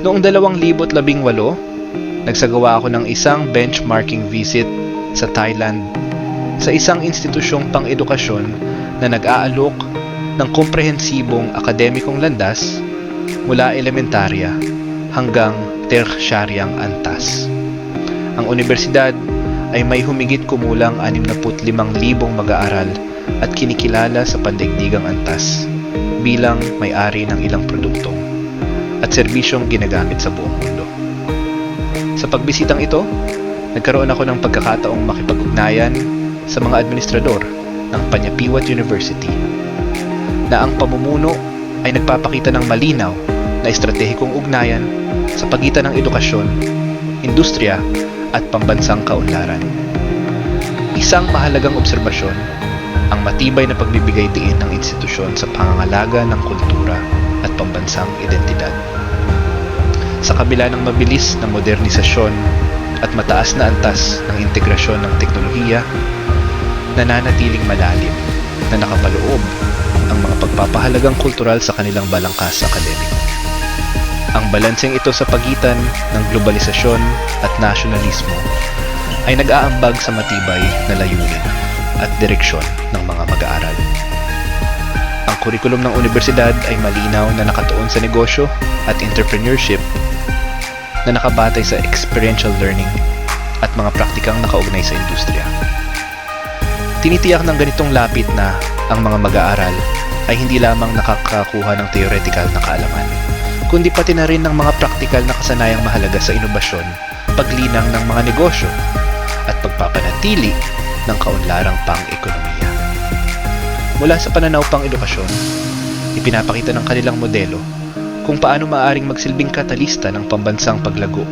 Noong 2018, nagsagawa ako ng isang benchmarking visit sa Thailand sa isang institusyong pang-edukasyon na nag-aalok ng komprehensibong akademikong landas mula elementarya hanggang tersyaryang antas. Ang universidad ay may humigit kumulang 65,000 mag-aaral at kinikilala sa pandaigdigang antas bilang may-ari ng ilang produktong at serbisyong ginagamit sa buong mundo. Sa pagbisitang ito, nagkaroon ako ng pagkakataong makipag-ugnayan sa mga administrador ng Panyapiwat University na ang pamumuno ay nagpapakita ng malinaw na estratehikong ugnayan sa pagitan ng edukasyon, industriya at pambansang kaunlaran. Isang mahalagang obserbasyon ang matibay na pagbibigay diin ng institusyon sa pangangalaga ng kultura at pambansang identidad. Sa kabila ng mabilis na modernisasyon at mataas na antas ng integrasyon ng teknolohiya, nananatiling malalim na nakapaloob ang mga pagpapahalagang kultural sa kanilang balangkas akademiko. Ang balanseng ito sa pagitan ng globalisasyon at nasyonalismo ay nag-aambag sa matibay na layunin at direksyon ng mga mag-aaral. Ang kurikulum ng universidad ay malinaw na nakatuon sa negosyo at entrepreneurship na nakabatay sa experiential learning at mga praktikang nakaugnay sa industriya. Tinitiyak ng ganitong lapit na ang mga mag-aaral ay hindi lamang nakakakuha ng theoretical na kaalaman, kundi pati na rin ng mga praktikal na kasanayang mahalaga sa inobasyon, paglinang ng mga negosyo, at pagpapanatili ng kaunlarang pang-ekonomiya. Mula sa pananaw pang-edukasyon, ipinapakita ng kanilang modelo kung paano maaaring magsilbing katalista ng pambansang paglago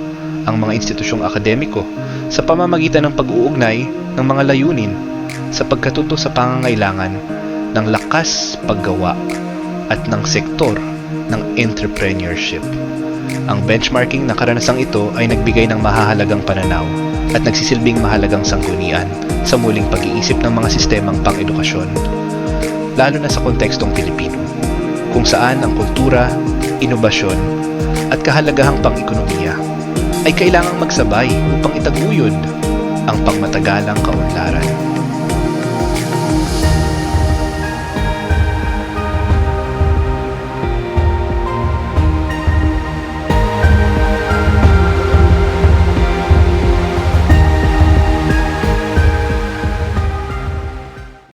ang mga institusyong akademiko sa pamamagitan ng pag-uugnay ng mga layunin sa pagkatuto sa pangangailangan ng lakas paggawa at ng sektor ng entrepreneurship. Ang benchmarking na karanasang ito ay nagbigay ng mahahalagang pananaw at nagsisilbing mahalagang sanggunian sa muling pag-iisip ng mga sistemang pang-edukasyon, lalo na sa kontekstong Pilipino, kung saan ang kultura, inobasyon, at kahalagahang pang-ekonomiya ay kailangang magsabay upang itaguyod ang pangmatagalang kaunlaran.